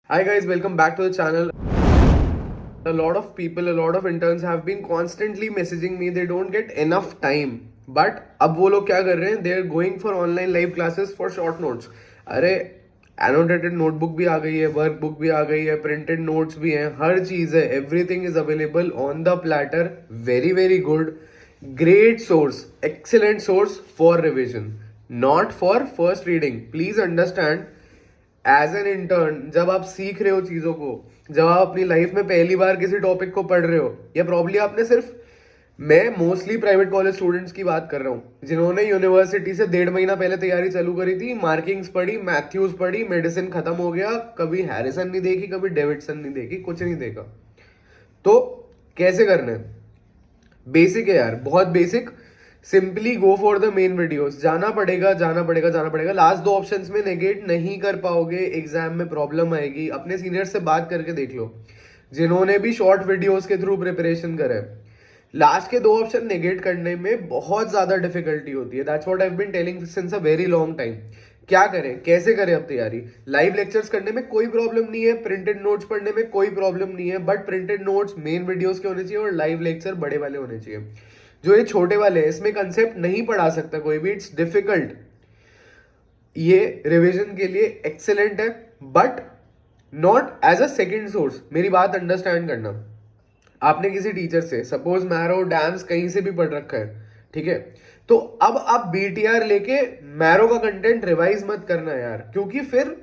Hi guys, welcome back to the channel. A lot of people, a lot of interns have been constantly messaging me. They don't get enough time. But अब वो लोग क्या कर रहे हैं? They are going for online live classes for short notes. अरे annotated notebook भी आ गई है, workbook भी आ गई है, printed notes भी हैं, हर चीज़ है. Everything is available on the platter. Very very good. Great source, excellent source for revision, not for first reading. Please understand. As an intern जब आप सीख रहे हो चीज़ों को, जब आप अपनी लाइफ में पहली बार किसी टॉपिक को पढ़ रहे हो, या प्रॉब्ली आपने सिर्फ, मैं मोस्टली प्राइवेट कॉलेज स्टूडेंट्स की बात कर रहा हूँ जिन्होंने यूनिवर्सिटी से 1.5 महीना पहले तैयारी चालू करी थी, मार्किंग्स पढ़ी, मैथ्यूज पढ़ी, मेडिसिन खत्म हो गया, कभी हैरिसन नहीं देखी, कभी डेविडसन नहीं देखी, कुछ नहीं देखा. तो कैसे करना है? बेसिक है यार, बहुत basic. Simply go for the main videos. जाना पड़ेगा जाना पड़ेगा जाना पड़ेगा. लास्ट दो ऑप्शंस में नेगेट नहीं कर पाओगे, एग्जाम में प्रॉब्लम आएगी. अपने सीनियर से बात करके देख लो जिन्होंने भी शॉर्ट वीडियोस के थ्रू प्रिपरेशन करे. लास्ट के दो ऑप्शन नेगेट करने में बहुत ज्यादा डिफिकल्टी होती है. That's what I have been telling since a very long time. क्या करें, कैसे करें अब तैयारी? लाइव लेक्चर्स करने में कोई प्रॉब्लम नहीं है, प्रिंटेड नोट्स पढ़ने में कोई प्रॉब्लम नहीं है, but printed notes main videos के होने चाहिए और लाइव लेक्चर बड़े वाले होने चाहिए. जो ये छोटे वाले हैं इसमें कंसेप्ट नहीं पढ़ा सकता कोई भी, इट्स डिफिकल्ट. ये रिवीजन के लिए एक्सेलेंट है but not as a second source. मेरी बात अंडरस्टैंड करना. आपने किसी टीचर से, सपोज मैरो डैम्स कहीं से भी पढ़ रखा है, ठीक है, तो अब आप बीटीआर लेके मैरो का कंटेंट रिवाइज मत करना यार, क्योंकि फिर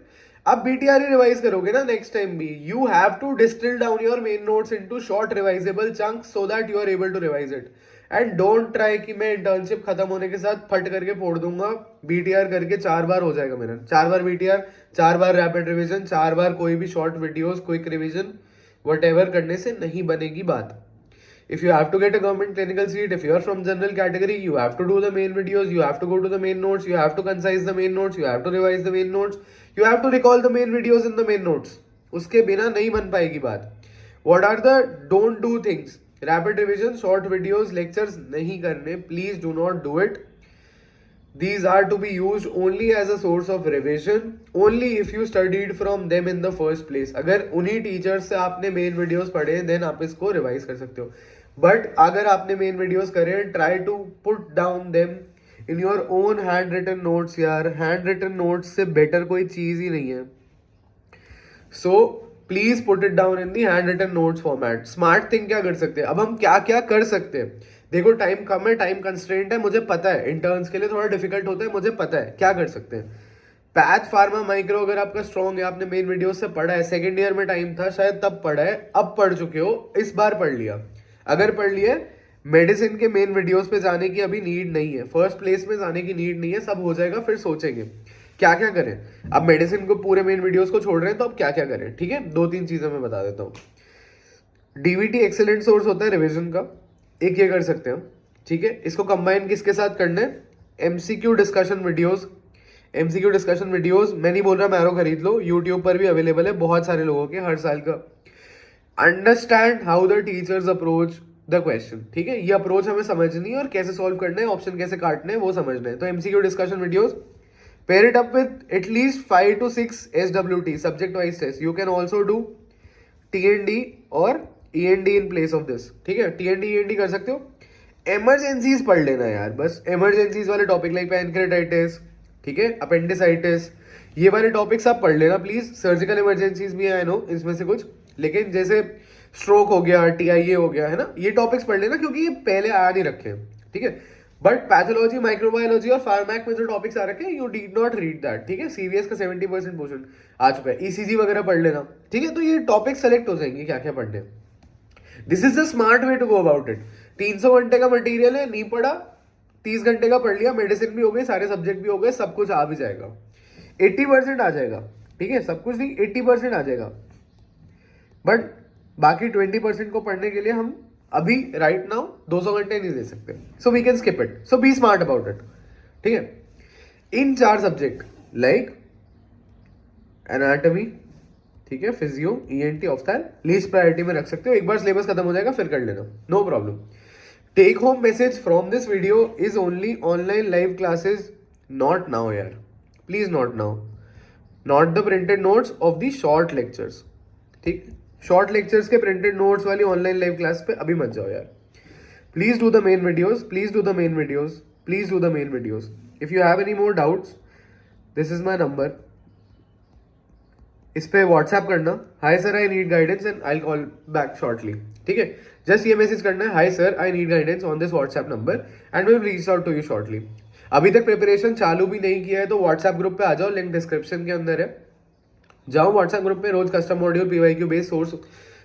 आप बीटीआर ही रिवाइज करोगे ना नेक्स्ट टाइम भी. You have to distill down your main notes into short revisable chunks so that you are able to revise it. And don't try कि मैं इंटर्नशिप खत्म होने के साथ फट करके फोड़ दूंगा. बीटीआर करके 4 बार हो जाएगा मेरा. 4 बार बीटीआर, 4 बार रैपिड रिवीजन, 4 बार कोई भी short videos, quick revision, what करने से नहीं बनेगी बात. If you have to get a government clinical seat, if you are from general category, you have to do the main videos, you have to go to the main notes, you have to concise the main notes, you have to revise the main notes, you have to recall the main videos in the main notes. उसके बिना नहीं बन पाएगी बात. What are the don't do things? Rapid revision, short videos, lectures नहीं करने. Please do not do it. These are to be used only as a source of revision, only if you studied from them in the first place. अगर उन्हीं teachers से आपने main videos पढ़े then आप इसको revise कर सकते हो. बट अगर आपने मेन वीडियोस करे, try to put down them in your own hand written notes. यार हैंड रिटन नोट्स से बेटर कोई चीज ही नहीं है. So please put it down in the hand written notes format. Smart thing क्या कर सकते हैं? अब हम क्या क्या कर सकते हैं? देखो टाइम कम है, टाइम कंस्ट्रेंट है, मुझे पता है इंटर्न्स के लिए थोड़ा डिफिकल्ट होता है, मुझे पता है. क्या कर सकते हैं? पैथ फार्मा माइक्रो अगर आपका स्ट्रॉन्ग है, आपने मेन वीडियो से पढ़ा है, सेकेंड ईयर में टाइम था शायद तब पढ़ा है, अब पढ़ चुके हो, इस बार पढ़ लिया. अगर पढ़ लिया, मेडिसिन के मेन वीडियोस पे जाने की अभी नीड नहीं है, फर्स्ट प्लेस में जाने की नीड नहीं है. सब हो जाएगा, फिर सोचेंगे क्या क्या करें. अब मेडिसिन को पूरे मेन वीडियोस को छोड़ रहे हैं तो अब क्या क्या करें, ठीक है? 2-3 चीजें मैं बता देता हूँ. डीवीटी एक्सेलेंट सोर्स होता है रिवीजन का, एक ये कर सकते हैं, ठीक है. इसको कंबाइन किसके साथ करना है? MCQ discussion videos. MCQ discussion videos मैं नहीं बोल रहा मैरो खरीद लो, यूट्यूब पर भी अवेलेबल है बहुत सारे लोगों के हर साल का. Understand how the teachers approach the question, ठीक है. ये अप्रोच हमें समझनी है और कैसे सॉल्व करना है, ऑप्शन कैसे काटने हैं वो समझना है. तो MCQ discussion videos, pair it up with at least 5 to 6 SWT subject wise test. You can also do TND और END in place of this, ठीक है. TND END कर सकते हो. इमरजेंसीज पढ़ लेना यार, बस इमरजेंसीज वाले टॉपिक लाइक पैनक्रेटाइटिस, ठीक है, अपेंडिसाइटिस, ये वाले टॉपिक्स आप पढ़ लेना प्लीज. सर्जिकल इमरजेंसीज भी है नो इसमें से कुछ, लेकिन जैसे स्ट्रोक हो गया, TIA हो गया, है ना, ये टॉपिक्स पढ़ लेना क्योंकि ये पहले आ नहीं रखे हैं, ठीक है. बट पैथोलॉजी, माइक्रोबायोलॉजी और फार्मैक में जो टॉपिक्स आ रखे हैं, you did not read that, ठीक है. CVS का 70% पोर्शन आ चुका है. ECG वगैरह पढ़ लेना, ठीक है. तो ये टॉपिक सेलेक्ट हो जाएंगे क्या क्या पढ़ने. This is the smart way to go about it. 300 घंटे का मटेरियल है, नहीं पढ़ा, 30 घंटे का पढ़ लिया, मेडिसिन भी हो गई, सारे सब्जेक्ट भी हो गए, सब कुछ आ भी जाएगा. 80% आ जाएगा, ठीक है. सब कुछ नहीं, 80% आ जाएगा. बट बाकी 20% को पढ़ने के लिए हम अभी राइट नाउ 200 घंटे नहीं दे सकते. So we can skip it. So be smart about it, ठीक है. इन 4 सब्जेक्ट लाइक एनाटॉमी, ठीक है, physio, ENT, ophthal, least priority में रख सकते हो. एक बार सिलेबस खत्म हो जाएगा फिर कर लेना, no problem. Take home message from this video is only online live classes, not now यार, please not now. Not the printed notes of the short lectures. ठीक, शॉर्ट लेक्चर्स के प्रिंटेड नोट्स वाली ऑनलाइन लाइव क्लास पे अभी मत जाओ यार. Please do the main videos, please do the main videos, please do the main videos. If you have any more doubts, this is my number. इस पे WhatsApp करना, hi sir I need guidance and I call back shortly. ठीक है, just ये message करना है, hi sir I need guidance on this WhatsApp number and will reach out to you shortly. अभी तक प्रिपरेशन चालू भी नहीं किया है तो व्हाट्सएप ग्रुप पे आ जाओ, लिंक डिस्क्रिप्शन के अंदर है. जाओ व्हाट्सएप ग्रुप पे, रोज custom module PYQ based source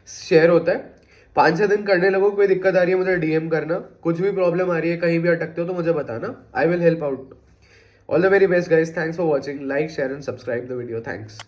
share होता है. 5-6 दिन करने लगो. कोई दिक्कत आ रही है मुझे डीएम करना, कुछ भी प्रॉब्लम आ रही है, कहीं भी अटकते हो तो मुझे बताना. I will help out. All the very best guys. Thanks for watching. Like, share and subscribe the video. Thanks.